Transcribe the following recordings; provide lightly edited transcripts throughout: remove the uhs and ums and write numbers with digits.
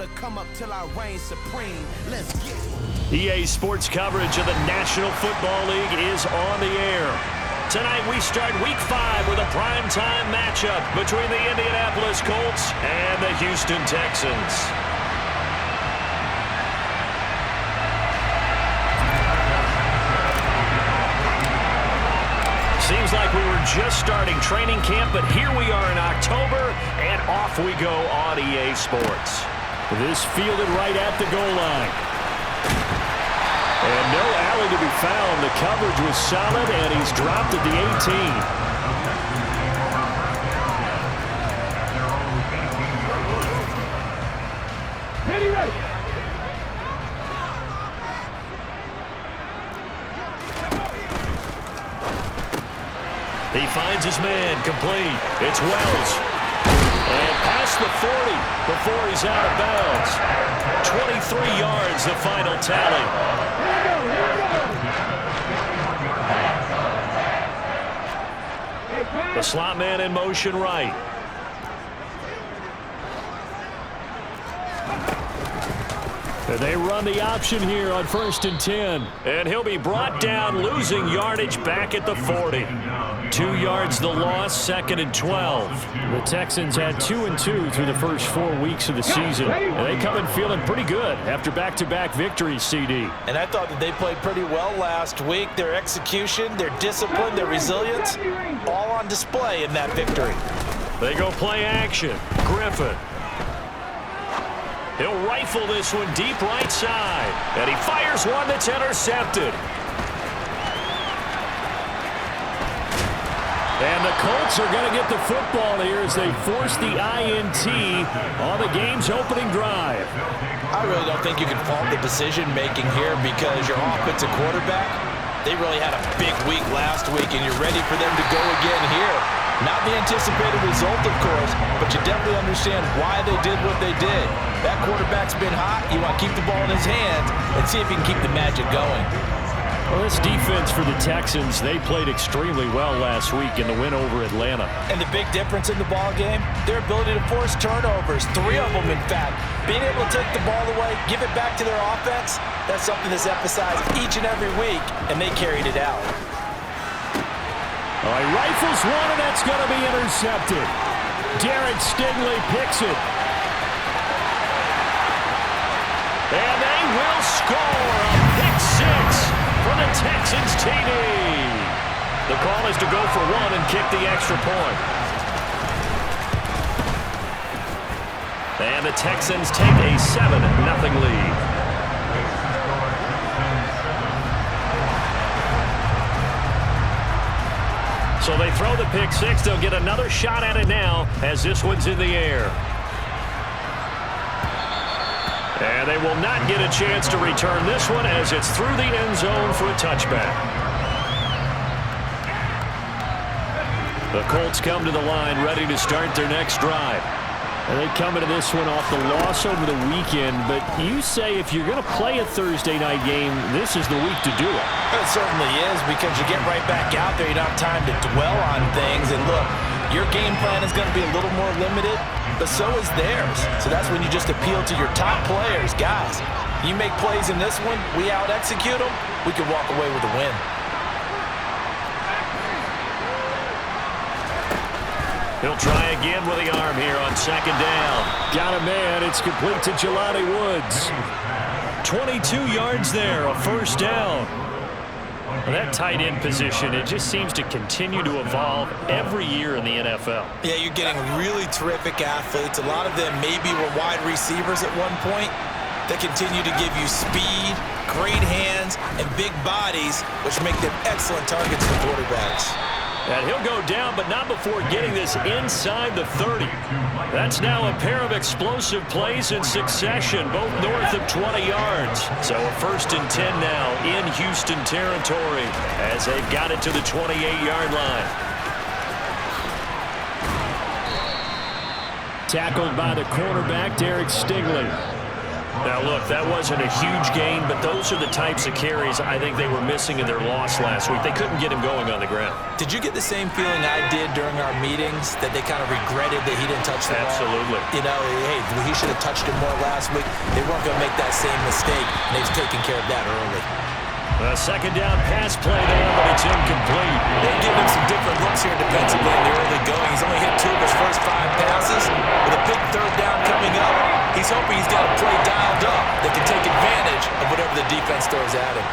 to come up till I reign supreme. Let's get it. EA Sports coverage of the National Football League is on the air. Tonight we start Week 5 with a primetime matchup between the Indianapolis Colts and the Houston Texans. Seems like we were just starting training camp, but here we are in October, and off we go on EA Sports. This fielded right at the goal line. And no alley to be found. The coverage was solid, and he's dropped at the 18. Ready. He finds his man, complete. It's Wells. And past the 40 before he's out of bounds. 23 yards, the final tally. The slot man in motion right. And they run the option here on 1st and 10. And he'll be brought down, losing yardage back at the 40. 2 yards the loss, 2nd and 12. The Texans had 2-2 through the first 4 weeks of the season. And they come in feeling pretty good after back-to-back victories, CD. And I thought that they played pretty well last week. Their execution, their discipline, their resilience, all on display in that victory. They go play action. Griffin. He'll rifle this one deep right side. And he fires one that's intercepted. And the Colts are going to get the football here as they force the INT on the game's opening drive. I really don't think you can fault the decision-making here because your offensive quarterback, they really had a big week last week, and you're ready for them to go again here. Not the anticipated result, of course, but you definitely understand why they did what they did. That quarterback's been hot. You want to keep the ball in his hands and see if he can keep the magic going. Well, this defense for the Texans, they played extremely well last week in the win over Atlanta. And the big difference in the ball game, their ability to force turnovers, 3 of them, in fact. Being able to take the ball away, give it back to their offense, that's something that's emphasized each and every week, and they carried it out. He rifles one, and that's going to be intercepted. Derek Stingley picks it. And they will score a pick 6 for the Texans TD. The call is to go for 1 and kick the extra point. And the Texans take a 7-0 lead. So they throw the pick 6. They'll get another shot at it now as this one's in the air. And they will not get a chance to return this one as it's through the end zone for a touchback. The Colts come to the line ready to start their next drive. And they come into this one off the loss over the weekend, but you say if you're going to play a Thursday night game, this is the week to do it. It certainly is because you get right back out there. You don't have time to dwell on things. And look, your game plan is going to be a little more limited, but so is theirs. So that's when you just appeal to your top players. Guys, you make plays in this one, we out-execute them, we can walk away with a win. He'll try again with the arm here on 2nd down. Got a man. It's complete to Jelani Woods. 22 yards there, a 1st down. Well, that tight end position, it just seems to continue to evolve every year in the NFL. Yeah, you're getting really terrific athletes. A lot of them maybe were wide receivers at one point. They continue to give you speed, great hands, and big bodies, which make them excellent targets for quarterbacks. And he'll go down, but not before getting this inside the 30. That's now a pair of explosive plays in succession, both north of 20 yards. So a 1st and 10 now in Houston territory as they've got it to the 28-yard line. Tackled by the cornerback, Derek Stingley. Now, look, that wasn't a huge gain, but those are the types of carries I think they were missing in their loss last week. They couldn't get him going on the ground. Did you get the same feeling I did during our meetings, that they kind of regretted that he didn't touch the ball? Absolutely. You know, hey, he should have touched it more last week. They weren't going to make that same mistake, and they've taken care of that early. A second down pass play there, but it's incomplete. They've given him some different looks here defensively in the early going. He's only hit 2 of his first 5 passes. With a big third down coming up, he's hoping he's got a play dialed up that can take advantage of whatever the defense throws at him.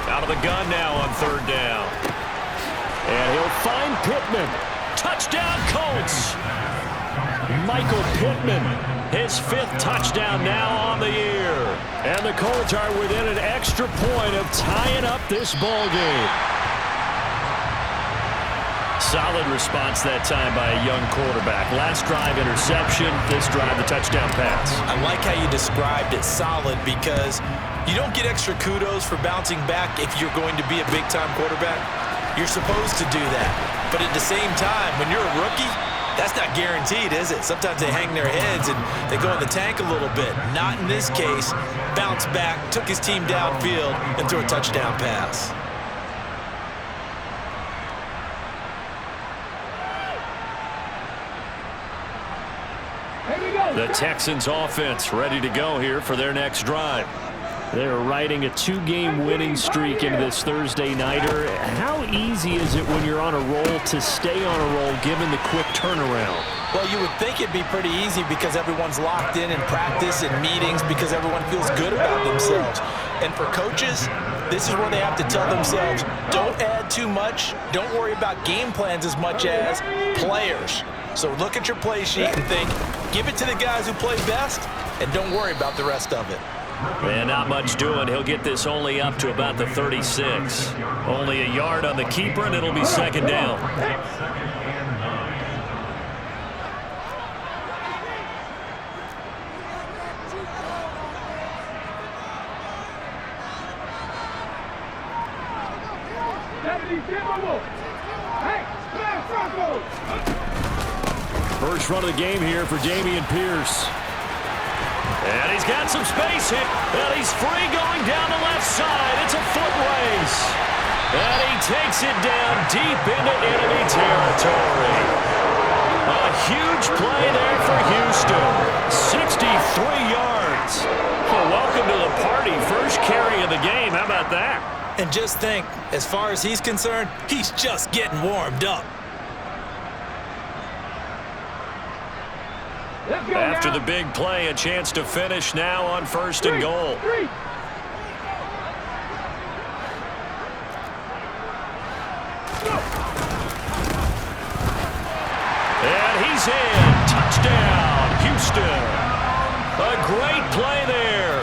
Out of the gun now on third down. And he'll find Pittman. Touchdown, Colts! Michael Pittman, his 5th touchdown now on the year. And the Colts are within an extra point of tying up this ball game. Solid response that time by a young quarterback. Last drive, interception. This drive, the touchdown pass. I like how you described it, solid, because you don't get extra kudos for bouncing back if you're going to be a big-time quarterback. You're supposed to do that. But at the same time, when you're a rookie, that's not guaranteed, is it? Sometimes they hang their heads and they go in the tank a little bit. Not in this case. Bounced back, took his team downfield, and threw a touchdown pass. The Texans offense ready to go here for their next drive. They're riding a 2-game winning streak into this Thursday nighter. How easy is it when you're on a roll to stay on a roll given the quick turnaround? Well, you would think it'd be pretty easy because everyone's locked in practice and meetings because everyone feels good about themselves. And for coaches, this is where they have to tell themselves, don't add too much, don't worry about game plans as much as players. So look at your play sheet and think, give it to the guys who play best, and don't worry about the rest of it. And not much doing. He'll get this only up to about the 36. Only a yard on the keeper, and it'll be second down. First run of the game here for Dameon Pierce. And he's got some space here. And he's free going down the left side. It's a foot race. And he takes it down deep into enemy territory. A huge play there for Houston. 63 yards. Well, welcome to the party. First carry of the game. How about that? And just think, as far as he's concerned, he's just getting warmed up. After the big play, a chance to finish now on 1st and goal. And he's in. Touchdown, Houston. A great play there.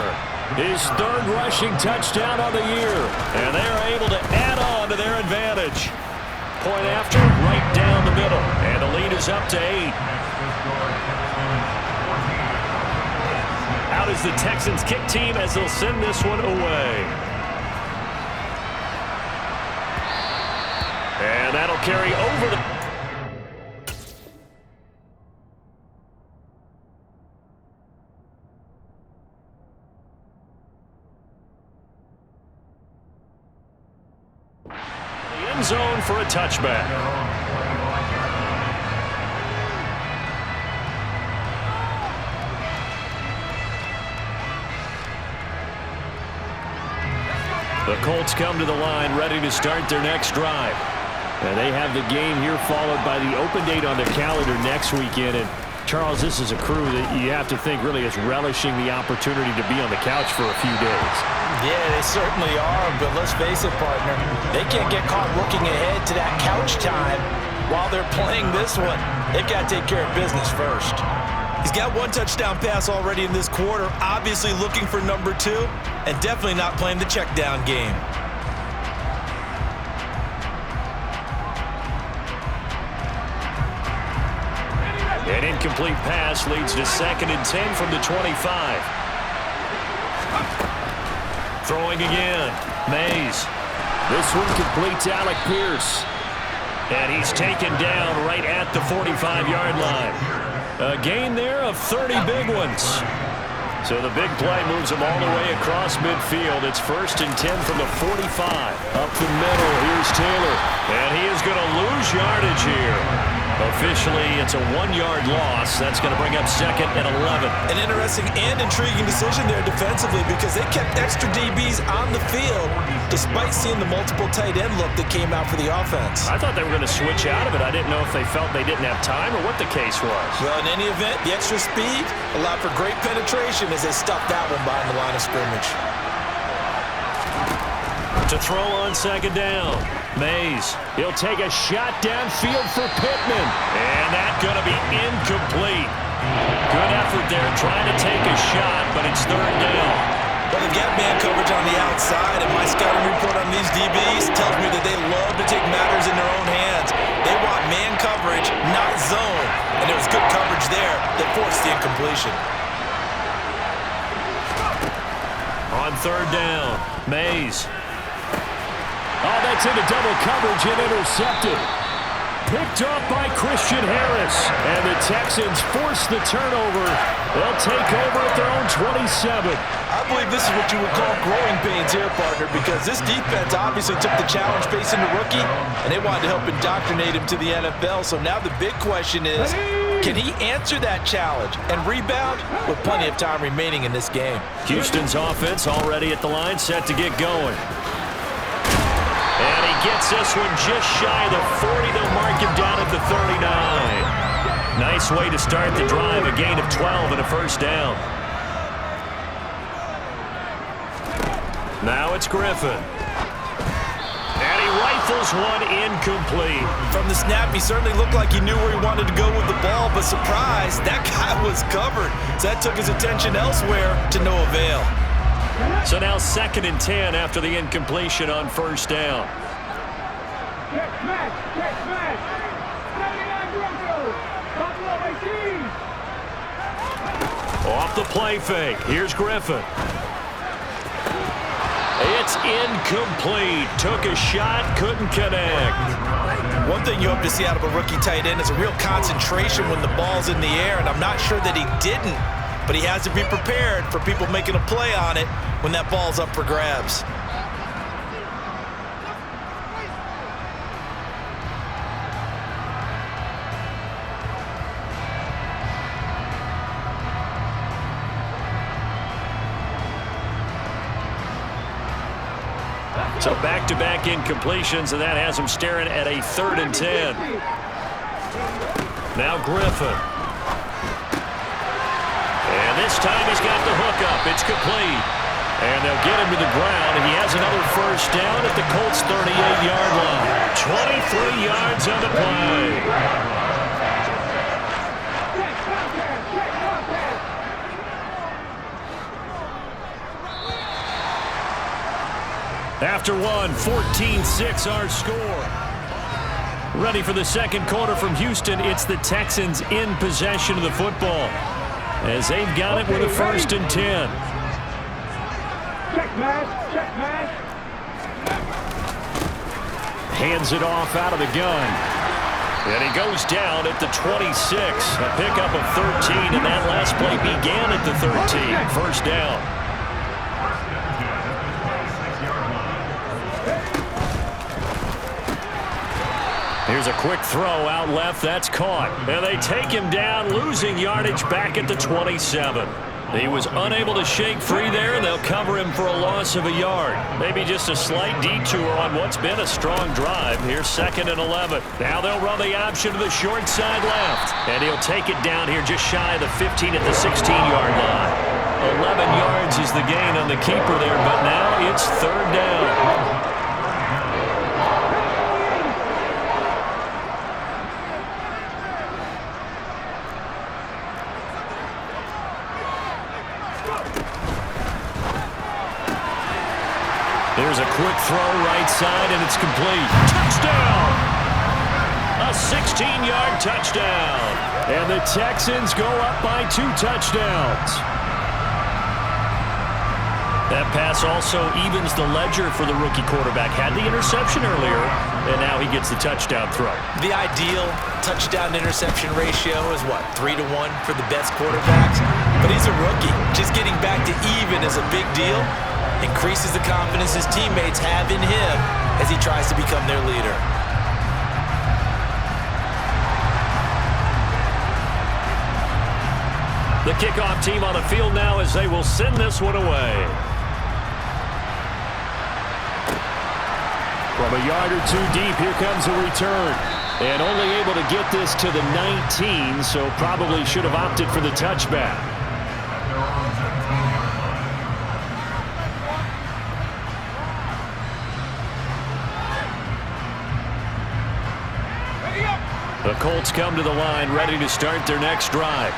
His 3rd rushing touchdown on the year. And they're able to add on to their advantage. Point after, right down the middle. And the lead is up to 8. Out is the Texans kick team as they'll send this one away. And that'll carry over the... end zone for a touchback. The Colts come to the line ready to start their next drive. And they have the game here followed by the open date on their calendar next weekend. And Charles, this is a crew that you have to think really is relishing the opportunity to be on the couch for a few days. Yeah, they certainly are, but let's face it, partner. They can't get caught looking ahead to that couch time while they're playing this one. They've got to take care of business first. He's got 1 touchdown pass already in this quarter, obviously looking for number 2, and definitely not playing the check down game. An incomplete pass leads to 2nd and 10 from the 25. Throwing again. Mays. This one completes Alec Pierce. And he's taken down right at the 45-yard line. A gain there of 30 big ones. So the big play moves him all the way across midfield. It's 1st and 10 from the 45. Up the middle, here's Taylor. And he is going to lose yardage here. Officially, it's a 1-yard loss. That's going to bring up 2nd and 11. An interesting and intriguing decision there defensively because they kept extra DBs on the field despite seeing the multiple tight end look that came out for the offense. I thought they were going to switch out of it. I didn't know if they felt they didn't have time or what the case was. Well, in any event, the extra speed allowed for great penetration as they stuffed that one behind the line of scrimmage. To throw on 2nd down. Mays, he'll take a shot downfield for Pittman. And that's going to be incomplete. Good effort there trying to take a shot, but it's 3rd down. Well, the gap man coverage on the outside, and my scouting report on these DBs tells me that they love to take matters in their own hands. They want man coverage, not zone. And there was good coverage there that forced the incompletion. On 3rd down, Mays. Oh, that's into double coverage and intercepted. Picked off by Christian Harris. And the Texans force the turnover. They'll take over at their own 27. I believe this is what you would call growing pains here, partner, because this defense obviously took the challenge facing the rookie, and they wanted to help indoctrinate him to the NFL. So now the big question is, can he answer that challenge and rebound with plenty of time remaining in this game? Houston's offense already at the line, set to get going. And he gets this one just shy of the 40. They'll mark him down at the 39. Nice way to start the drive, a gain of 12 and a 1st down. Now it's Griffin. And he rifles one incomplete. From the snap, he certainly looked like he knew where he wanted to go with the ball, but surprise, that guy was covered. So that took his attention elsewhere to no avail. So now 2nd and 10 after the incompletion on 1st down. Off the play fake. Here's Griffin. It's incomplete. Took a shot, couldn't connect. One thing you hope to see out of a rookie tight end is a real concentration when the ball's in the air, and I'm not sure that he didn't, but he has to be prepared for people making a play on it when that ball's up for grabs. So back-to-back incompletions, and that has him staring at a 3rd and 10. Now Griffin. And this time he's got the hook up. It's complete. And they'll get him to the ground, and he has another 1st down at the Colts' 38-yard line. 23 yards on the play. After one, 14-6 our score. Ready for the 2nd quarter from Houston. It's the Texans in possession of the football as they've got it with a 1st and 10. Hands it off out of the gun. And he goes down at the 26. A pickup of 13, and that last play began at the 13. 1st down. Here's a quick throw out left. That's caught. And they take him down, losing yardage back at the 27. He was unable to shake free there, and they'll cover him for a loss of a yard. Maybe just a slight detour on what's been a strong drive. Here's 2nd and 11. Now they'll run the option to the short side left. And he'll take it down here just shy of the 15 at the 16-yard line. 11 yards is the gain on the keeper there, but now it's 3rd down. There's a quick throw right side, and it's complete. Touchdown! A 16-yard touchdown. And the Texans go up by 2 touchdowns. That pass also evens the ledger for the rookie quarterback. Had the interception earlier, and now he gets the touchdown throw. The ideal touchdown-interception ratio is, what, 3-1 for the best quarterbacks? But he's a rookie. Just getting back to even is a big deal. Increases the confidence his teammates have in him as he tries to become their leader. The kickoff team on the field now as they will send this one away. From a yard or two deep, here comes a return. And only able to get this to the 19, so probably should have opted for the touchback. The Colts come to the line, ready to start their next drive.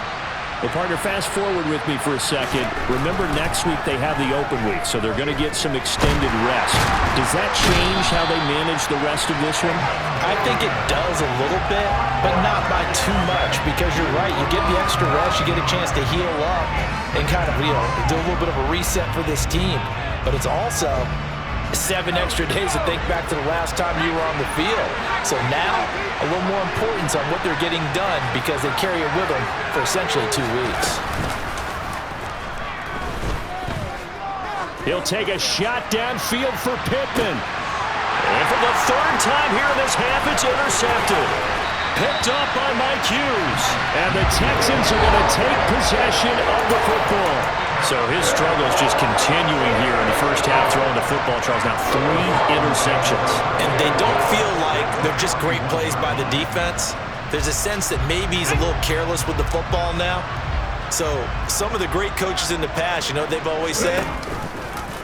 Well, partner, fast forward with me for a second. Remember, next week they have the open week, so they're going to get some extended rest. Does that change how they manage the rest of this one? I think it does a little bit, but not by too much, because you're right. You get the extra rest, you get a chance to heal up and kind of, do a little bit of a reset for this team. But it's also 7 extra days to think back to the last time you were on the field. So now, a little more importance on what they're getting done because they carry it with them for essentially 2 weeks. He'll take a shot downfield for Pittman. And for the third time here in this half, it's intercepted. Picked up by Mike Hughes. And the Texans are going to take possession of the football. So his struggle is just continuing here in the first half, throwing the football, Charles. Now 3 interceptions. And they don't feel like they're just great plays by the defense. There's a sense that maybe he's a little careless with the football now. So some of the great coaches in the past, they've always said,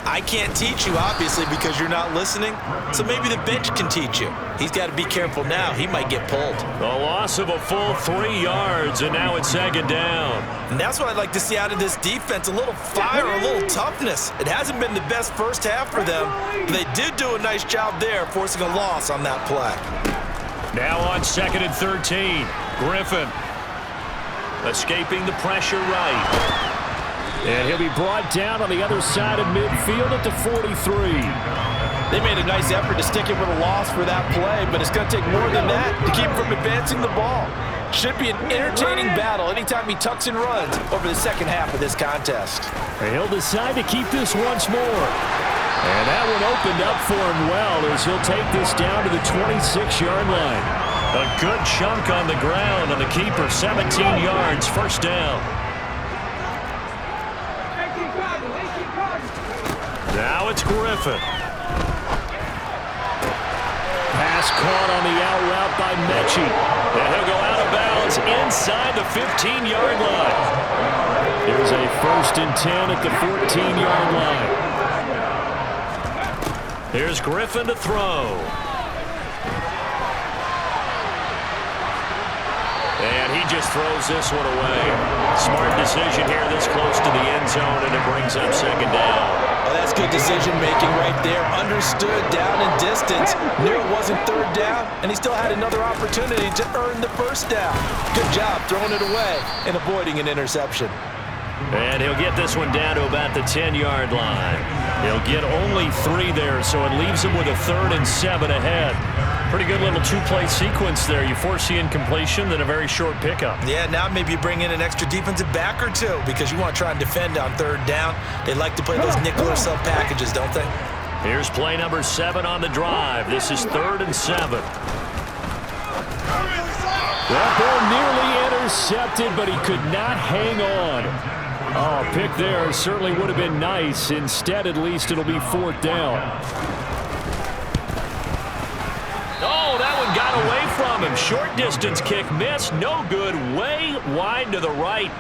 I can't teach you, obviously, because you're not listening. So maybe the bench can teach you. He's got to be careful now. He might get pulled. A loss of a full 3 yards, and now it's 2nd down. And that's what I'd like to see out of this defense, a little fire, a little toughness. It hasn't been the best first half for them, but they did do a nice job there, forcing a loss on that play. Now on 2nd and 13, Griffin escaping the pressure right. And he'll be brought down on the other side of midfield at the 43. They made a nice effort to stick it with a loss for that play, but it's going to take more than that to keep him from advancing the ball. Should be an entertaining battle anytime he tucks and runs over the second half of this contest. And he'll decide to keep this once more. And that one opened up for him well as he'll take this down to the 26-yard line. A good chunk on the ground on the keeper, 17 yards, first down. Now it's Griffin. Pass caught on the out route by Mechie. And he'll go out of bounds inside the 15-yard line. Here's a 1st and 10 at the 14-yard line. Here's Griffin to throw. And he just throws this one away. Smart decision here this close to the end zone, and it brings up 2nd down. Well, that's good decision-making right there. Understood down and distance. Knew it wasn't 3rd down, and he still had another opportunity to earn the 1st down. Good job throwing it away and avoiding an interception. And he'll get this one down to about the 10-yard line. He'll get only 3 there, so it leaves him with a 3rd and 7 ahead. Pretty good little 2-play sequence there. You force the incompletion, then a very short pickup. Yeah, now maybe you bring in an extra defensive back or 2 because you want to try and defend on 3rd down. They like to play those nickel or sub packages, don't they? Here's play number 7 on the drive. This is 3rd and 7. That ball nearly intercepted, but he could not hang on. Oh, pick there certainly would have been nice. Instead, at least, it'll be 4th down. Oh, that one got away from him. Short distance kick missed. No good. Way wide to the right.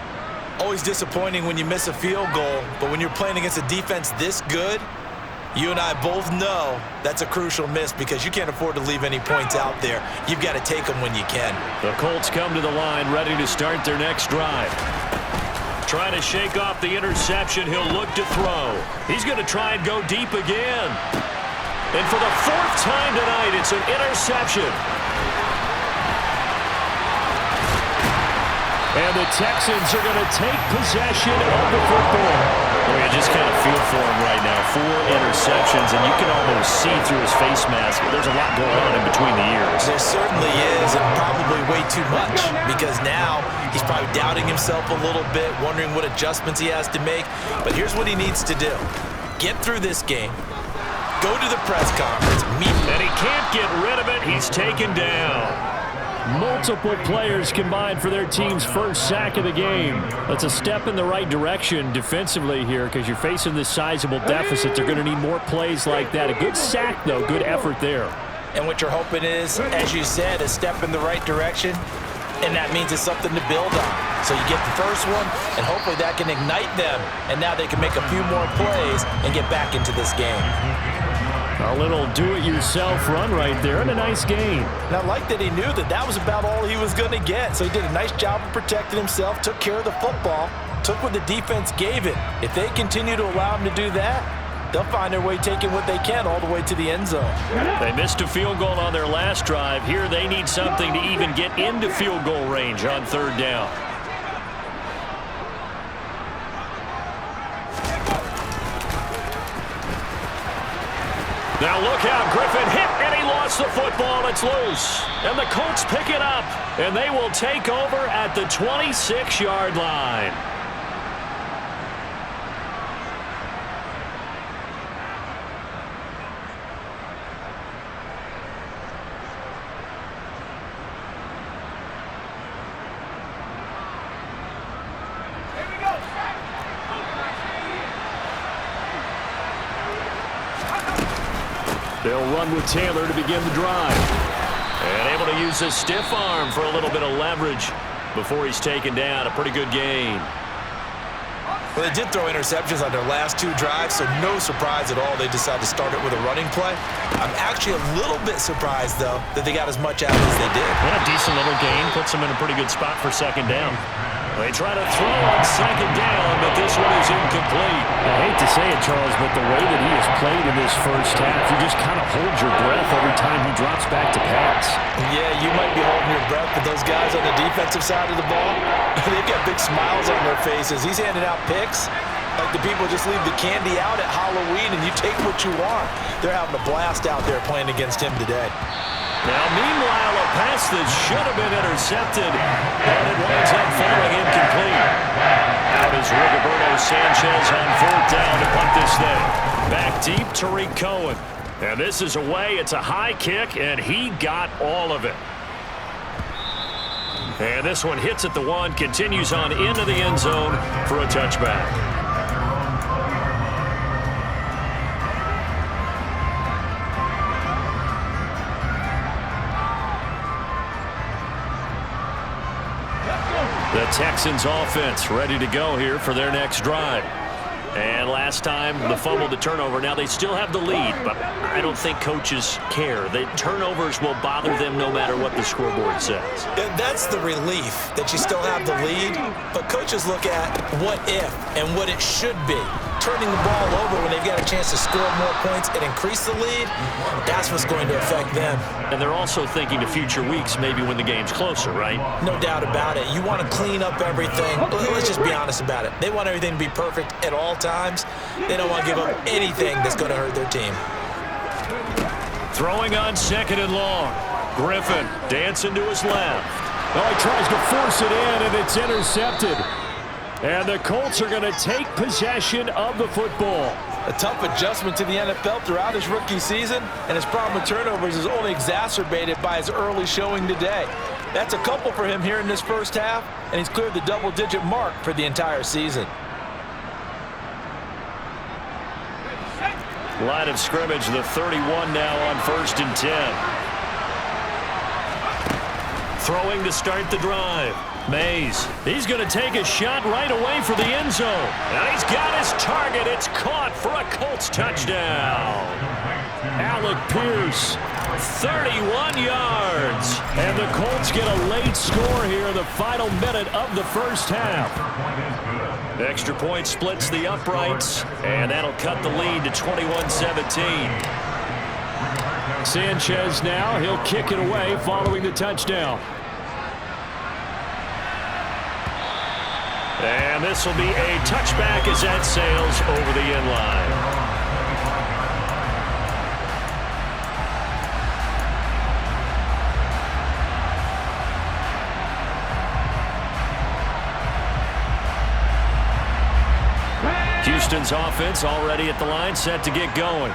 Always disappointing when you miss a field goal, but when you're playing against a defense this good, you and I both know that's a crucial miss because you can't afford to leave any points out there. You've got to take them when you can. The Colts come to the line ready to start their next drive. Trying to shake off the interception. He'll look to throw. He's going to try and go deep again. And for the 4th time tonight, it's an interception. And the Texans are going to take possession of the football. Well, you just kind of feel for him right now. 4 interceptions, and you can almost see through his face mask. There's a lot going on in between the ears. There certainly is, and probably way too much, because now he's probably doubting himself a little bit, wondering what adjustments he has to make. But here's what he needs to do. Get through this game. Go to the press conference. And he can't get rid of it. He's taken down. Multiple players combined for their team's first sack of the game. That's a step in the right direction defensively here because you're facing this sizable deficit. They're going to need more plays like that. A good sack, though. Good effort there. And what you're hoping is, as you said, a step in the right direction, and that means it's something to build on. So you get the first one, and hopefully that can ignite them, and now they can make a few more plays and get back into this game. A little do-it-yourself run right there and a nice gain. And I like that he knew that that was about all he was going to get. So he did a nice job of protecting himself, took care of the football, took what the defense gave it. If they continue to allow him to do that, they'll find their way taking what they can all the way to the end zone. They missed a field goal on their last drive. Here they need something to even get into field goal range on 3rd down. Now look out, Griffin hit, and he lost the football. It's loose. And the Colts pick it up, and they will take over at the 26-yard line. They'll run with Taylor to begin the drive. And able to use his stiff arm for a little bit of leverage before he's taken down. A pretty good gain. Well, they did throw interceptions on their last 2 drives, so no surprise at all they decided to start it with a running play. I'm actually a little bit surprised, though, that they got as much out as they did. And a decent little gain puts them in a pretty good spot for 2nd down. They try to throw on 2nd down, but this one is incomplete. I hate to say it, Charles, but the way that he has played in this first half, you just kind of hold your breath every time he drops back to pass. Yeah, you might be holding your breath, but those guys on the defensive side of the ball, they've got big smiles on their faces. He's handing out picks like the people just leave the candy out at Halloween and you take what you want. They're having a blast out there playing against him today. Now, meanwhile, a pass that should have been intercepted, and it winds up falling incomplete. Out is Rigoberto Sanchez on 4th down to punt this thing. Back deep, Tariq Cohen. And this is away. It's a high kick, and he got all of it. And this one hits at the 1, continues on into the end zone for a touchback. The Texans offense ready to go here for their next drive. And last time, the fumble, the turnover. Now, they still have the lead, but I don't think coaches care. The turnovers will bother them no matter what the scoreboard says. That's the relief that you still have the lead, but coaches look at what if and what it should be. Turning the ball over when they've got a chance to score more points and increase the lead, that's what's going to affect them. And they're also thinking to future weeks, maybe when the game's closer, right? No doubt about it. You want to clean up everything. Let's just be honest about it. They want everything to be perfect at all times. They don't want to give up anything that's going to hurt their team. Throwing on 2nd and long. Griffin dancing to his left. Oh, he tries to force it in, and it's intercepted. And the Colts are going to take possession of the football. A tough adjustment to the NFL throughout his rookie season, and his problem with turnovers is only exacerbated by his early showing today. That's a couple for him here in this first half, and he's cleared the double-digit mark for the entire season. Line of scrimmage, the 31 now on 1st and 10. Throwing to start the drive. Mays, he's going to take a shot right away for the end zone. And he's got his target. It's caught for a Colts touchdown. Alec Pierce, 31 yards. And the Colts get a late score here in the final minute of the first half. Extra point splits the uprights, and that'll cut the lead to 21-17. Sanchez now, he'll kick it away following the touchdown. And And this will be a touchback as that sails over the end line. Houston's offense already at the line, set to get going.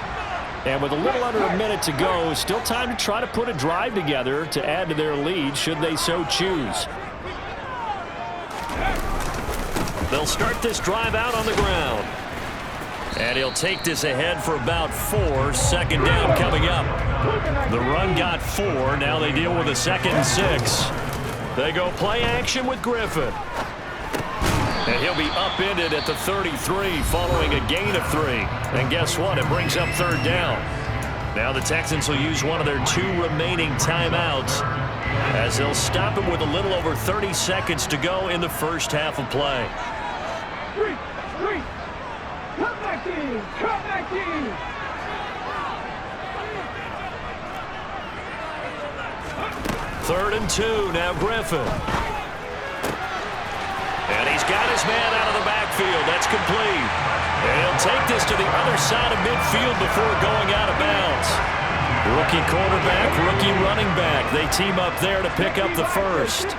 And with a little under a minute to go, still time to try to put a drive together to add to their lead should they so choose. They'll start this drive out on the ground. And he'll take this ahead for about 4. Second down coming up. The run got 4. Now they deal with a 2nd and 6. They go play action with Griffin. And he'll be upended at the 33 following a gain of 3. And guess what? It brings up 3rd down. Now the Texans will use one of their 2 remaining timeouts as they'll stop him with a little over 30 seconds to go in the first half of play. Come back in! Come back in! 3rd and 2. Now Griffin. And he's got his man out of the backfield. That's complete. And he'll take this to the other side of midfield before going out of bounds. Rookie quarterback, rookie running back. They team up there to pick up the first.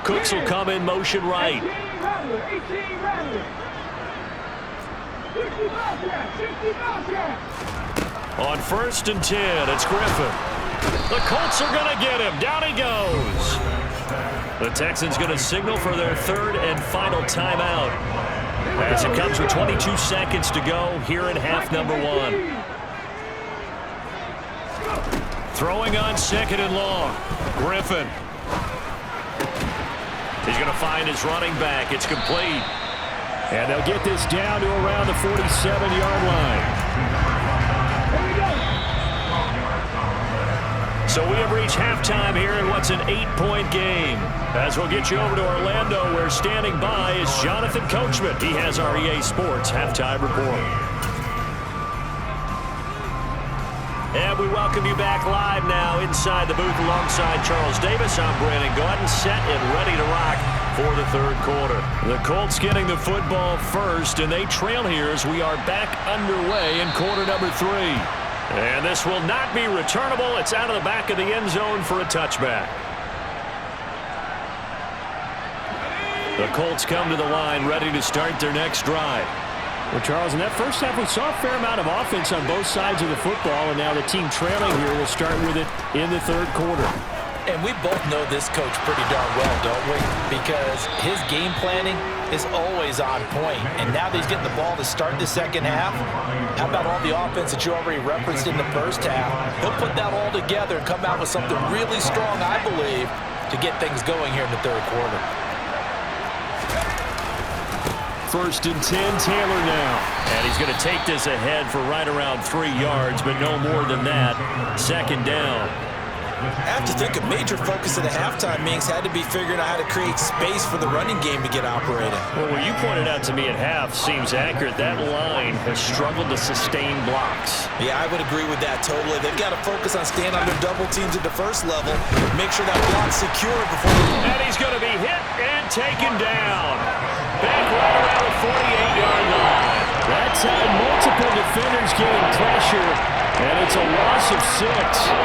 Cooks will come in motion right. On 1st and 10, it's Griffin. The Colts are going to get him. Down he goes. The Texans going to signal for their 3rd and final timeout as it comes with 22 seconds to go here in half number 1. Throwing on 2nd and long. Griffin. He's going to find his running back. It's complete. And they'll get this down to around the 47-yard line. So we have reached halftime here in what's an 8-point game. As we'll get you over to Orlando, where standing by is Jonathan Coachman. He has our EA Sports halftime report. And we welcome you back live now inside the booth alongside Charles Davis. I'm Brandon Gaudin, set and ready to rock for the 3rd quarter. The Colts getting the football first, and they trail here as we are back underway in quarter number 3. And this will not be returnable. It's out of the back of the end zone for a touchback. The Colts come to the line ready to start their next drive. Well, Charles, in that first half, we saw a fair amount of offense on both sides of the football, and now the team trailing here will start with it in the 3rd quarter. And we both know this coach pretty darn well, don't we? Because his game planning is always on point. And now that he's getting the ball to start the 2nd half, how about all the offense that you already referenced in the first half? He'll put that all together and come out with something really strong, I believe, to get things going here in the 3rd quarter. 1st and 10, Taylor now. And he's going to take this ahead for right around 3 yards, but no more than that. 2nd down. I have to think a major focus of the halftime meetings had to be figuring out how to create space for the running game to get operating. Well, what you pointed out to me at half seems accurate. That line has struggled to sustain blocks. Yeah, I would agree with that totally. They've got to focus on staying under double teams at the first level. Make sure that block's secure before... And he's going to be hit and taken down. Back right around the 48-yard line. That time, multiple defenders getting pressure, and it's a loss of 6.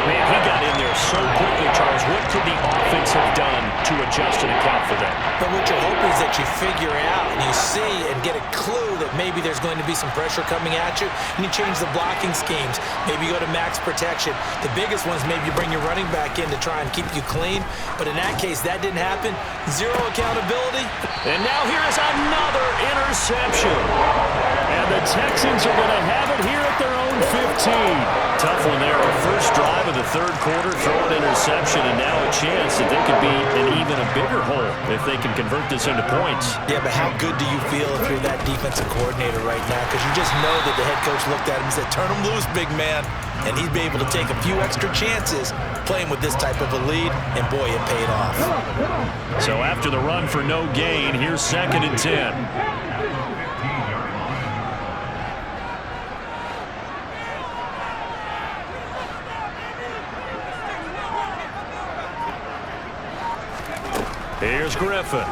Man, he got in there so quickly, Charles. What could the offense have done to adjust and account for that? But what you're hoping is that you figure out and you see and get a clue that maybe there's going to be some pressure coming at you, and you change the blocking schemes. Maybe you go to max protection. The biggest one is maybe you bring your running back in to try and keep you clean. But in that case, that didn't happen. 0 accountability. And now here is another interception. And the Texans are going to have it here at their own 15. Tough one there. Our first drive of the 3rd quarter, throw an interception, and now a chance that they could be in even a bigger hole if they can convert this into points. Yeah, but how good do you feel if you're that defensive coordinator right now? Because you just know that the head coach looked at him and said, turn him loose, big man. And he'd be able to take a few extra chances playing with this type of a lead, and boy, it paid off. So after the run for no gain, here's 2nd and 10. Here's Griffin.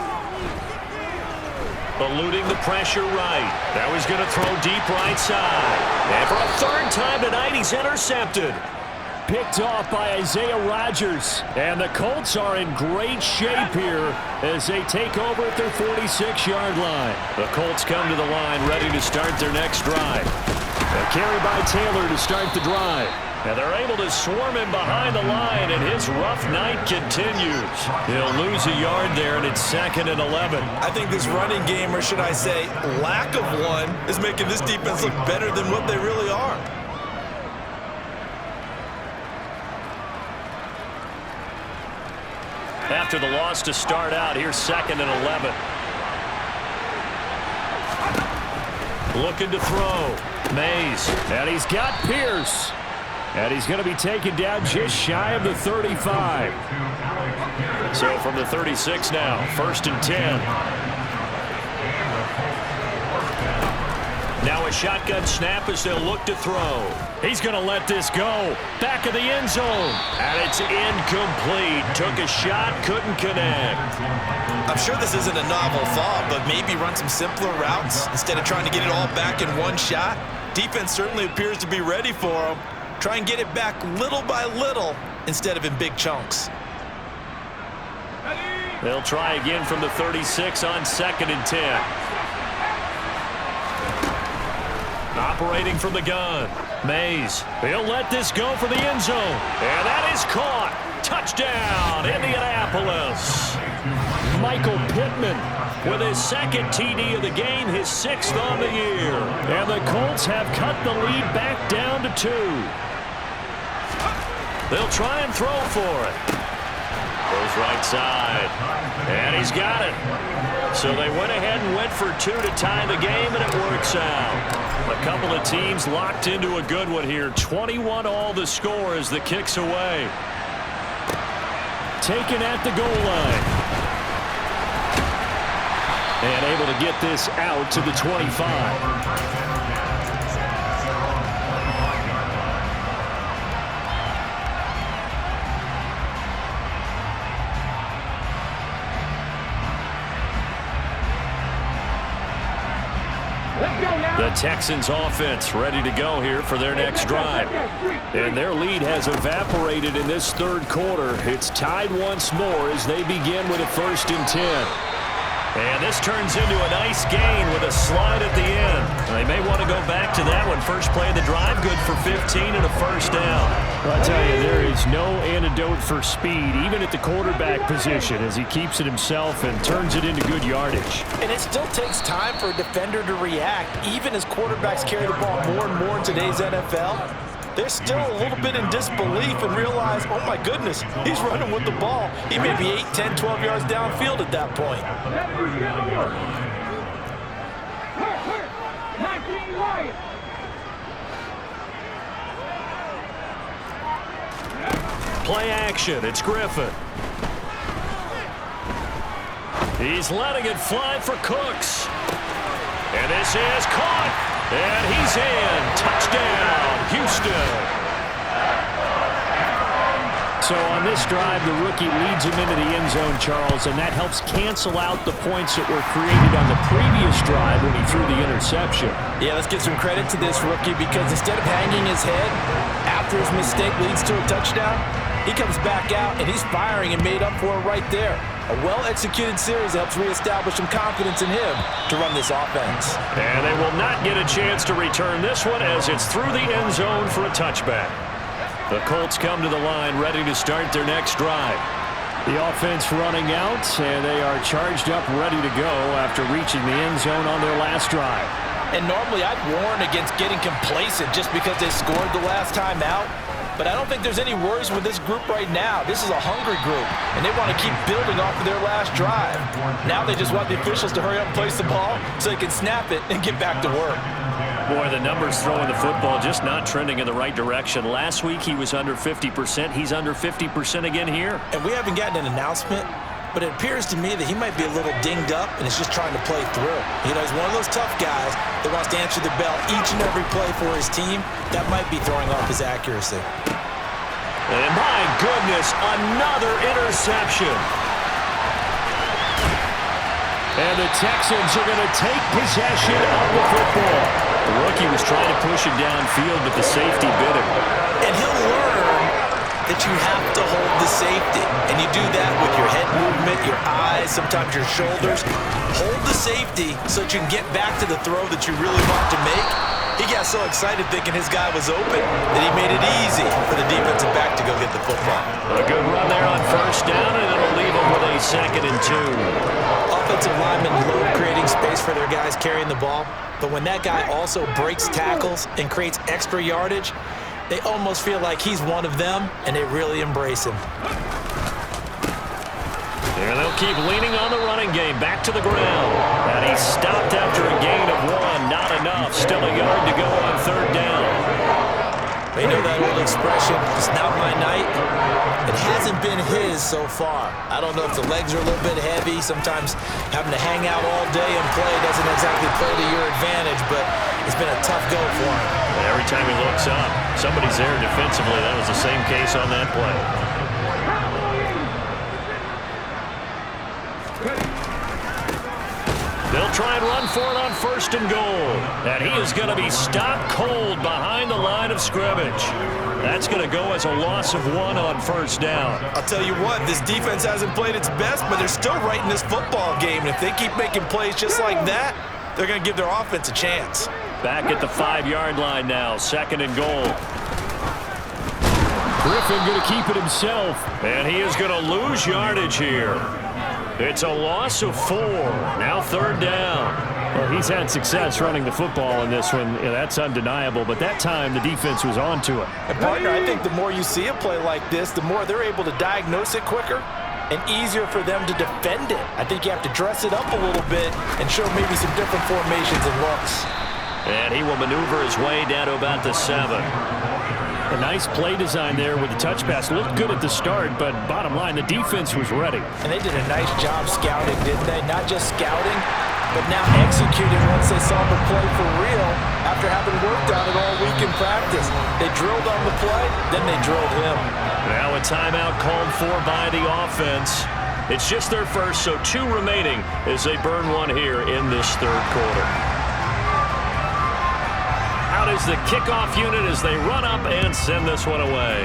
Eluding the pressure right. Now he's going to throw deep right side. And for a third time tonight, he's intercepted. Picked off by Isaiah Rodgers. And the Colts are in great shape here as they take over at their 46-yard line. The Colts come to the line ready to start their next drive. A carry by Taylor to start the drive. And they're able to swarm him behind the line, and his rough night continues. He'll lose a yard there, and it's 2nd and 11. I think this running game, or should I say lack of one, is making this defense look better than what they really are. After the loss to start out, here's 2nd and 11. Looking to throw. Mays. And he's got Pierce. And he's going to be taken down just shy of the 35. So from the 36 now, 1st and 10. Now a shotgun snap as they'll look to throw. He's going to let this go. Back of the end zone. And it's incomplete. Took a shot, couldn't connect. I'm sure this isn't a novel thought, but maybe run some simpler routes instead of trying to get it all back in one shot. Defense certainly appears to be ready for him. Try and get it back little by little instead of in big chunks. They'll try again from the 36 on 2nd and 10. Operating from the gun. Mays. He'll let this go for the end zone. And that is caught. Touchdown, Indianapolis. Michael Pittman with his 2nd TD of the game, his 6th on the year. And the Colts have cut the lead back down to 2. They'll try and throw for it. Goes right side. And he's got it. So they went ahead and went for 2 to tie the game, and it works out. A couple of teams locked into a good one here. 21 all the score as the kick's away. Taken at the goal line. And able to get this out to the 25. The Texans offense ready to go here for their next drive. And their lead has evaporated in this 3rd quarter. It's tied once more as they begin with a 1st and 10. And this turns into a nice gain with a slide at the end. They may want to go back to that one. First play of the drive, good for 15 and a 1st down. I'll tell you, there is no antidote for speed, even at the quarterback position, as he keeps it himself and turns it into good yardage. And it still takes time for a defender to react, even as quarterbacks carry the ball more and more in today's NFL. They're still a little bit in disbelief and realize, oh my goodness, he's running with the ball. He may be 8, 10, 12 yards downfield at that point. Play action, it's Griffin. He's letting it fly for Cooks. And this is caught. And he's in. Touchdown, Houston. So on this drive, the rookie leads him into the end zone, Charles, and that helps cancel out the points that were created on the previous drive when he threw the interception. Yeah, let's give some credit to this rookie because instead of hanging his head after his mistake leads to a touchdown, he comes back out and he's firing and made up for it right there. A well-executed series helps reestablish some confidence in him to run this offense. And they will not get a chance to return this one as it's through the end zone for a touchback. The Colts come to the line ready to start their next drive. The offense running out, and they are charged up ready to go after reaching the end zone on their last drive. And normally I'd warn against getting complacent just because they scored the last time out. But I don't think there's any worries with this group right now. This is a hungry group, and they want to keep building off of their last drive. Now they just want the officials to hurry up and place the ball so they can snap it and get back to work. Boy, the numbers throwing the football just not trending in the right direction. Last week he was under 50%. He's under 50% again here. And we haven't gotten an announcement, but it appears to me that he might be a little dinged up and is just trying to play through. You know, he's one of those tough guys that wants to answer the bell each and every play for his team. That might be throwing off his accuracy. And my goodness, another interception. And the Texans are going to take possession of the football. The rookie was trying to push it downfield, but the safety bit him. And he'll learn that you have to hold the safety. And you do that with your head movement, your eyes, sometimes your shoulders. Hold the safety so that you can get back to the throw that you really want to make. He got so excited thinking his guy was open that he made it easy for the defensive back to go get the football. A good run there on first down, and it'll leave him with a 2nd and 2. Offensive linemen love creating space for their guys carrying the ball, but when that guy also breaks tackles and creates extra yardage, they almost feel like he's one of them, and they really embrace him. There they'll keep leaning on the running game. Back to the ground. And he's stopped after a gain of 1. Not enough. Still a yard to go on 3rd down. They know that old expression, it's not my night. It hasn't been his so far. I don't know if the legs are a little bit heavy. Sometimes having to hang out all day and play doesn't exactly play to your advantage, but it's been a tough go for him. Every time he looks up, somebody's there defensively. That was the same case on that play. They'll try and run for it on 1st and goal. And he is going to be stopped cold behind the line of scrimmage. That's going to go as a loss of 1 on 1st down. I'll tell you what, this defense hasn't played its best, but they're still right in this football game. And if they keep making plays just like that, they're going to give their offense a chance. Back at the 5-yard line now, 2nd and goal. Griffin going to keep it himself. And he is going to lose yardage here. It's a loss of 4. Now 3rd down. Well, he's had success running the football in this one. Yeah, that's undeniable. But that time, the defense was on to it. And, partner, I think the more you see a play like this, the more they're able to diagnose it quicker and easier for them to defend it. I think you have to dress it up a little bit and show maybe some different formations and looks. And he will maneuver his way down to about the 7. A nice play design there with the touch pass. Looked good at the start, but bottom line, the defense was ready. And they did a nice job scouting, didn't they? Not just scouting, but now executing once they saw the play for real after having worked on it all week in practice. They drilled on the play, then they drilled him. Now a timeout called for by the offense. It's just their first, so 2 remaining as they burn 1 here in this 3rd quarter. Out is the kickoff unit as they run up and send this one away.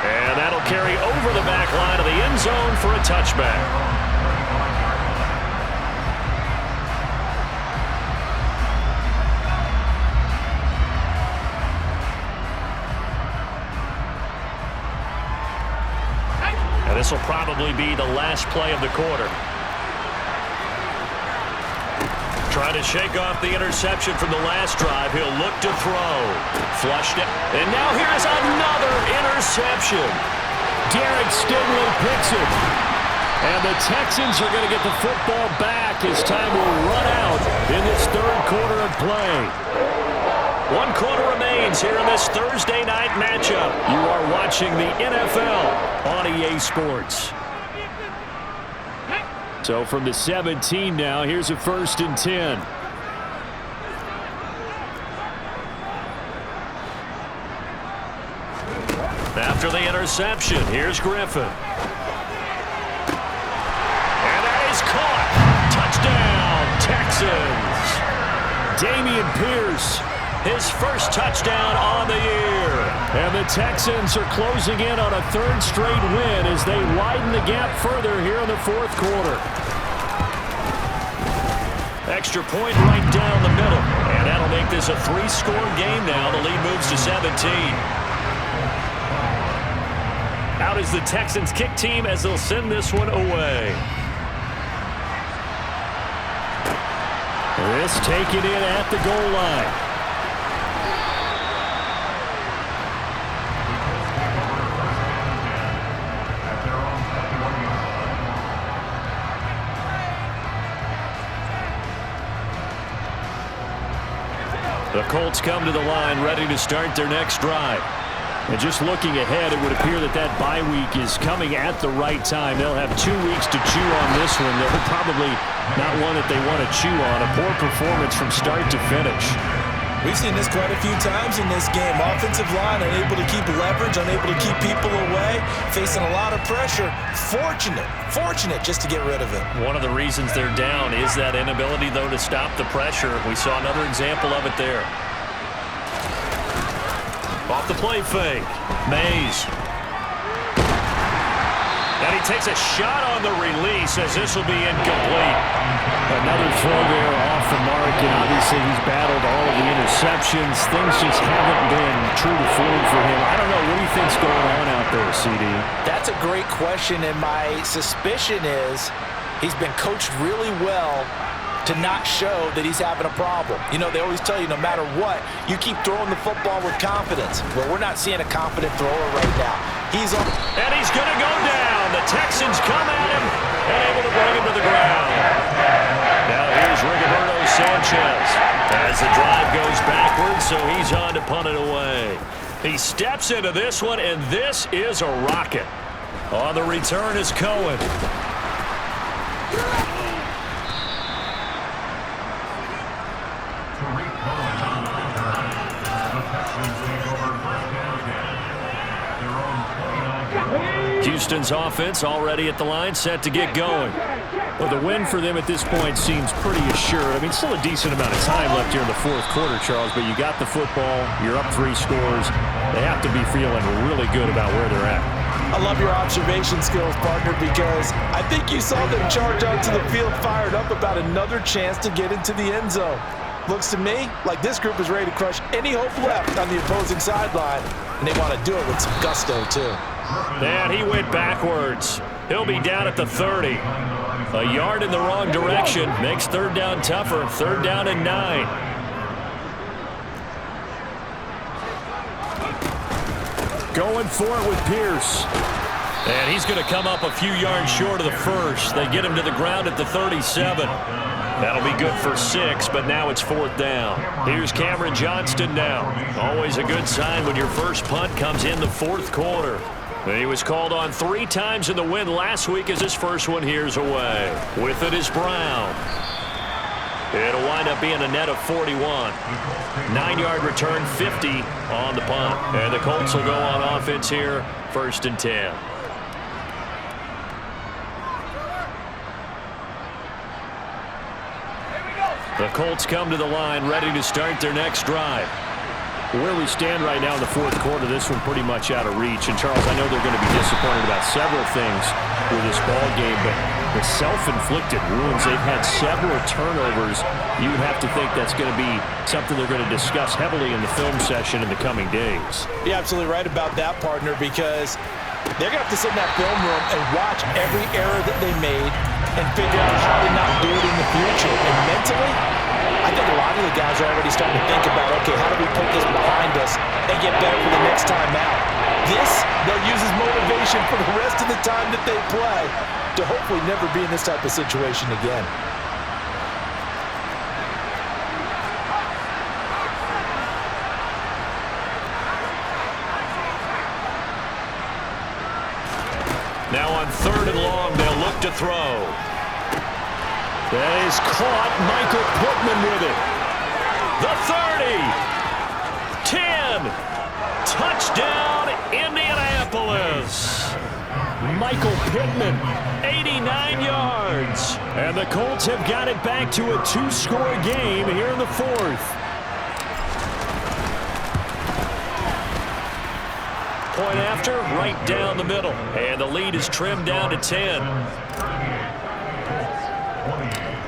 And that'll carry over the back line of the end zone for a touchback. And this will probably be the last play of the quarter. Trying to shake off the interception from the last drive. He'll look to throw. Flushed it. And now here's another interception. Derek Stingley picks it. And the Texans are going to get the football back as time will run out in this 3rd quarter of play. 1 quarter remains here in this Thursday night matchup. You are watching the NFL on EA Sports. So from the 17 now, here's a 1st and 10. After the interception, here's Griffin. And that is caught. Touchdown, Texans. Dameon Pierce, his first touchdown on the year. And the Texans are closing in on a 3rd straight win as they widen the gap further here in the 4th quarter. Extra point right down the middle. And that'll make this a 3-score game now. The lead moves to 17. Out is the Texans kick team as they'll send this one away. This taken in at the goal line. The Colts come to the line ready to start their next drive. And just looking ahead, it would appear that that bye week is coming at the right time. They'll have 2 weeks to chew on this one. They're probably not one that they want to chew on. A poor performance from start to finish. We've seen this quite a few times in this game. Offensive line unable to keep leverage, unable to keep people away, facing a lot of pressure. Fortunate just to get rid of it. One of the reasons they're down is that inability, though, to stop the pressure. We saw another example of it there. Off the play fake. Mays. And he takes a shot on the release as this will be incomplete. Another throw there off the mark, and obviously he's battled all of the interceptions. Things just haven't been true to form for him. I don't know. What do you think's going on out there, CD? That's a great question, and my suspicion is he's been coached really well to not show that he's having a problem. You know, they always tell you no matter what, you keep throwing the football with confidence. Well, we're not seeing a confident thrower right now. He's on. And he's going to go down. The Texans come at him and able to bring him to the ground. Now here's Rigoberto Sanchez as the drive goes backwards, so he's on to punt it away. He steps into this one, and this is a rocket. On the return is Cohen. Houston's offense already at the line, set to get going. Well, the win for them at this point seems pretty assured. I mean, still a decent amount of time left here in the fourth quarter, Charles, but you got the football, you're up 3 scores. They have to be feeling really good about where they're at. I love your observation skills, partner, because I think you saw them charge onto the field fired up about another chance to get into the end zone. Looks to me like this group is ready to crush any hope left on the opposing sideline, and they want to do it with some gusto, too. And he went backwards. He'll be down at the 30. A yard in the wrong direction makes third down tougher. Third down and 9. Going for it with Pierce. And he's going to come up a few yards short of the first. They get him to the ground at the 37. That'll be good for 6, but now it's fourth down. Here's Cameron Johnston now. Always a good sign when your first punt comes in the fourth quarter. He was called on 3 times in the win last week as his first one here's away. With it is Brown. It'll wind up being a net of 41. 9-yard return, 50 on the punt. And the Colts will go on offense here, first and 10. The Colts come to the line, ready to start their next drive. Where we stand right now in the fourth quarter, this one pretty much out of reach. And, Charles, I know they're going to be disappointed about several things with this ball game, but the self-inflicted wounds, they've had several turnovers. You would have to think that's going to be something they're going to discuss heavily in the film session in the coming days. You're absolutely right about that, partner, because they're going to have to sit in that film room and watch every error that they made and figure out how to not do it in the future. And mentally, I think a lot of the guys are already starting to think about, okay, how do we put this behind us and get better for the next time out? This, they'll use as motivation for the rest of the time that they play to hopefully never be in this type of situation again. Now on third and long, they'll look to throw. That is caught. Michael Pittman with it. The 30. 10. Touchdown, Indianapolis. Michael Pittman. 89 yards. And the Colts have got it back to a 2-score game here in the fourth. Point after, right down the middle. And the lead is trimmed down to 10.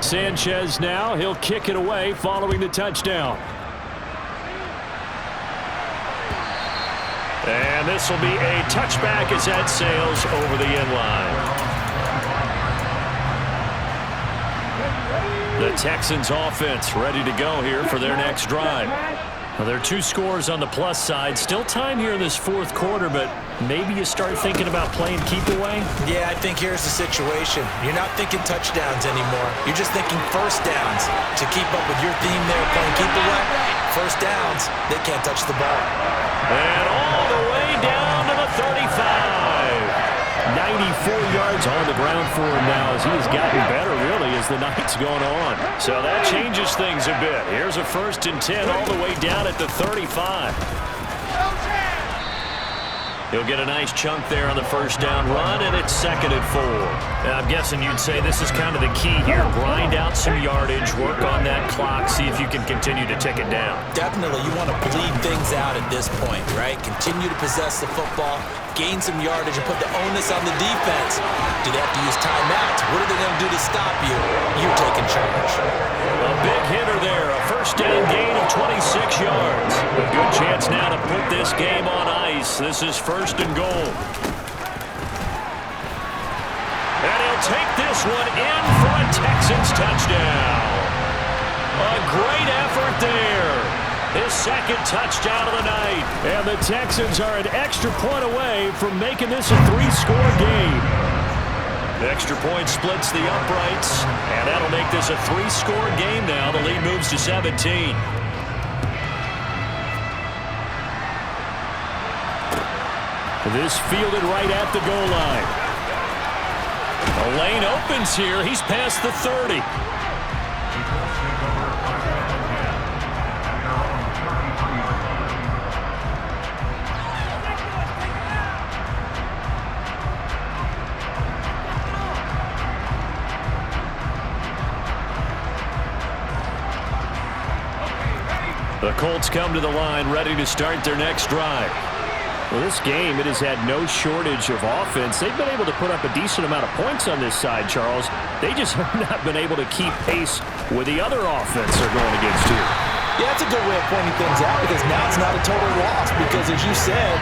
Sanchez now, he'll kick it away following the touchdown. And this will be a touchback as that sails over the end line. The Texans offense ready to go here for their next drive. Well, there are 2 scores on the plus side. Still time here in this fourth quarter, but maybe you start thinking about playing keep away? Yeah, I think here's the situation. You're not thinking touchdowns anymore. You're just thinking first downs. To keep up with your theme there, playing keep away, first downs, they can't touch the ball. And all the way down to the 35. 94 yards on the ground for him now as he has gotten better, really, as the night's gone on. So that changes things a bit. Here's a 1st and 10 all the way down at the 35. He'll get a nice chunk there on the 1st down run, and it's 2nd and 4. Now, I'm guessing you'd say this is kind of the key here. Grind out some yardage, work on that clock, see if you can continue to tick it down. Definitely, you want to bleed things out at this point, right? Continue to possess the football, gain some yardage, and put the onus on the defense. Do they have to use timeouts? What are they going to do to stop you? You're taking charge. A big hitter there, a 1st down gain of 26 yards. A good chance now to put this game on ice. This is 1st and goal. And he'll take this one in for a Texans touchdown. A great effort there. His 2nd touchdown of the night. And the Texans are an extra point away from making this a 3-score game. The extra point splits the uprights, and that'll make this a 3-score game now. The lead moves to 17. This fielded right at the goal line. The lane opens here. He's past the 30. The Colts come to the line ready to start their next drive. Well, this game, it has had no shortage of offense. They've been able to put up a decent amount of points on this side, Charles. They just have not been able to keep pace with the other offense they're going against here. Yeah, that's a good way of pointing things out because now it's not a total loss because, as you said,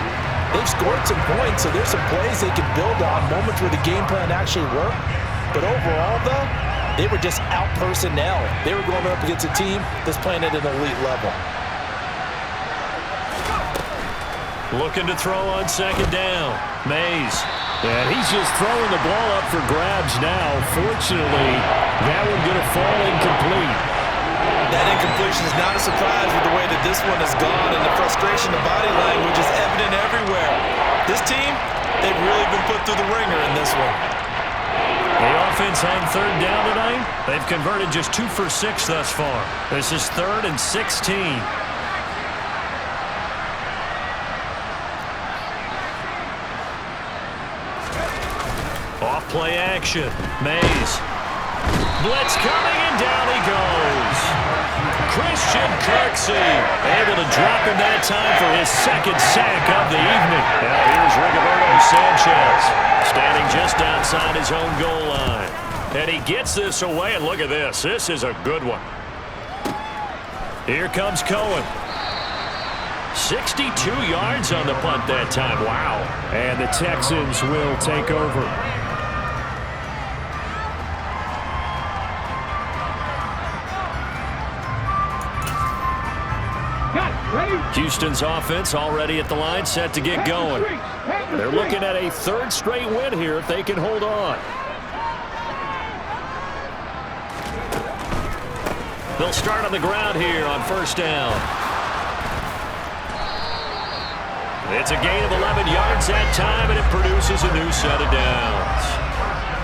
they've scored some points, so there's some plays they can build on, moments where the game plan actually worked. But overall, though, they were just out-personnel. They were going up against a team that's playing at an elite level. Looking to throw on 2nd down. Mays. And he's just throwing the ball up for grabs now. Fortunately, that one going to fall incomplete. That incompletion is not a surprise with the way that this one has gone, and the frustration, the body language is evident everywhere. This team, they've really been put through the ringer in this one. The offense on 3rd down tonight, they've converted just 2 for 6 thus far. This is 3rd and 16. Off play action. Mays. Blitz coming, and down he goes. Christian Kirksey able to drop him that time for his 2nd sack of the evening. Now here's Rigoberto Sanchez standing just outside his own goal line. And he gets this away, and look at this. This is a good one. Here comes Cohen. 62 yards on the punt that time. Wow. And the Texans will take over. Houston's offense already at the line, set to get going. They're looking at a 3rd straight win here if they can hold on. They'll start on the ground here on 1st down. It's a gain of 11 yards that time, and it produces a new set of downs.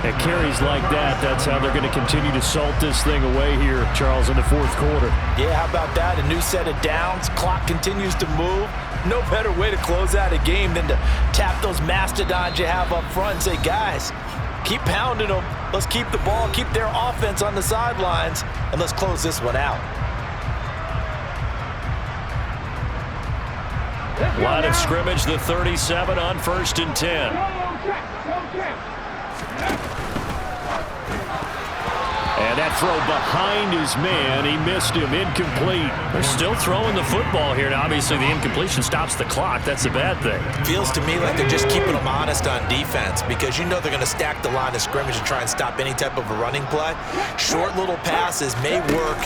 And carries like that, that's how they're going to continue to salt this thing away here, Charles, in the 4th quarter. Yeah, how about that? A new set of downs. Clock continues to move. No better way to close out a game than to tap those mastodons you have up front and say, guys, keep pounding them. Let's keep the ball, keep their offense on the sidelines, and let's close this one out. Line of scrimmage, the 37 on 1st and 10. And that throw behind his man, he missed him, incomplete. They're still throwing the football here. Now, obviously, the incompletion stops the clock. That's the bad thing. Feels to me like they're just keeping them honest on defense because you know they're going to stack the line of scrimmage and try and stop any type of a running play. Short little passes may work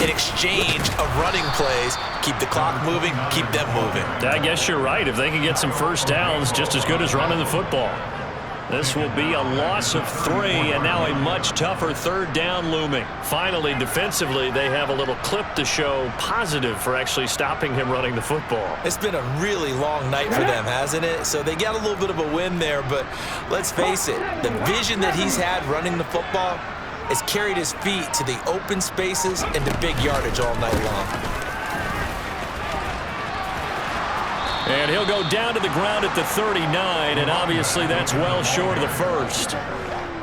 in exchange of running plays. Keep the clock moving, keep them moving. I guess you're right. If they can get some 1st downs, just as good as running the football. This will be a loss of 3, and now a much tougher 3rd down looming. Finally, defensively, they have a little clip to show positive for actually stopping him running the football. It's been a really long night for them, hasn't it? So they got a little bit of a win there, but let's face it, the vision that he's had running the football has carried his feet to the open spaces and to big yardage all night long. And he'll go down to the ground at the 39, and obviously that's well short of the first.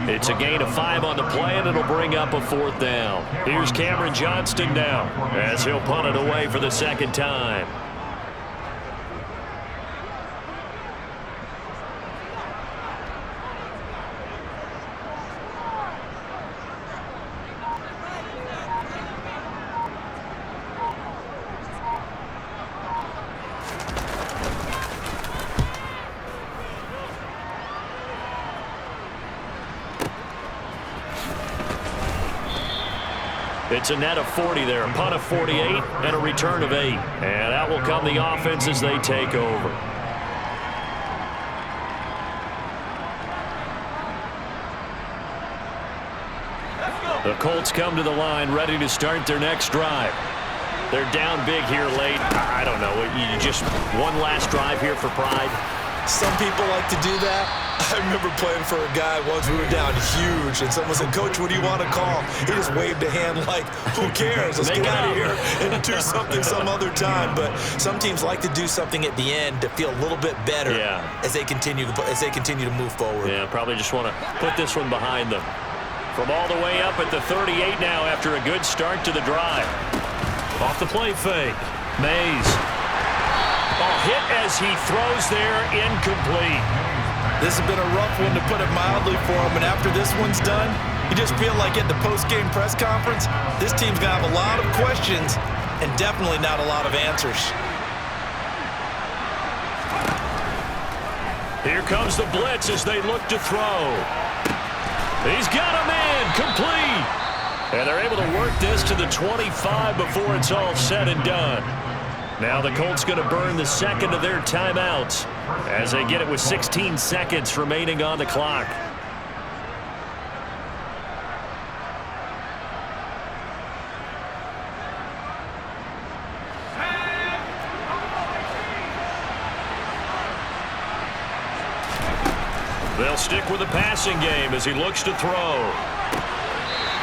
It's a gain of 5 on the play, and it'll bring up a 4th down. Here's Cameron Johnston now as he'll punt it away for the 2nd time. It's a net of 40 there, a punt of 48, and a return of 8. And out will come the offense as they take over. The Colts come to the line, ready to start their next drive. They're down big here late. I don't know. You just one last drive here for pride. Some people like to do that. I remember playing for a guy once. We were down huge, and someone said, "Coach, what do you want to call?" He just waved a hand like, "Who cares? Let's get out of here and do something some other time." But some teams like to do something at the end to feel a little bit better as they continue to move forward. Yeah, probably just want to put this one behind them. From all the way up at the 38 now after a good start to the drive. Off the play fake. Mays. Oh, hit as he throws there, incomplete. This has been a rough one, to put it mildly, for him. And after this one's done, you just feel like at the post-game press conference, this team's going to have a lot of questions and definitely not a lot of answers. Here comes the blitz as they look to throw. He's got a man, complete. And they're able to work this to the 25 before it's all said and done. Now the Colts going to burn the 2nd of their timeouts as they get it with 16 seconds remaining on the clock. They'll stick with the passing game as he looks to throw.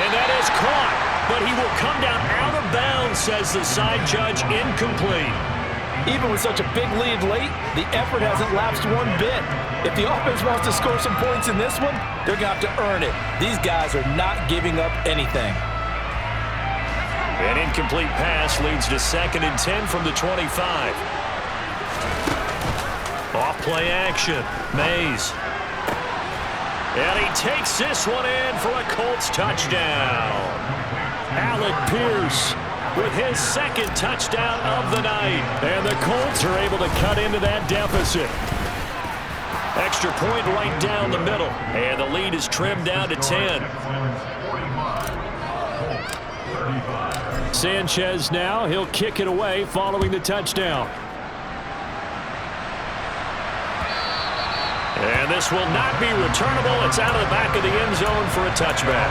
And that is caught, but he will come down out of bounds, says the side judge, incomplete. Even with such a big lead late, the effort hasn't lapsed one bit. If the offense wants to score some points in this one, they're going to have to earn it. These guys are not giving up anything. An incomplete pass leads to 2nd and 10 from the 25. Off play action. Mays. And he takes this one in for a Colts touchdown. Alec Pierce with his 2nd touchdown of the night. And the Colts are able to cut into that deficit. Extra point right down the middle. And the lead is trimmed down to 10. Sanchez now. He'll kick it away following the touchdown. And this will not be returnable. It's out of the back of the end zone for a touchback.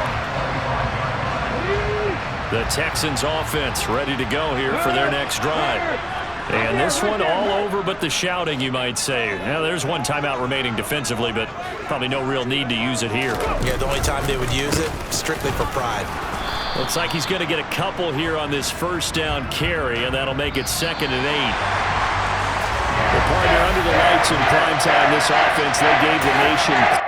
The Texans offense ready to go here for their next drive. And this one all over but the shouting, you might say. Now, there's one timeout remaining defensively, but probably no real need to use it here. Yeah, the only time they would use it, strictly for pride. Looks like he's going to get a couple here on this 1st down carry, and that'll make it 2nd and 8. The partner under the lights in prime time, this offense, they gave the nation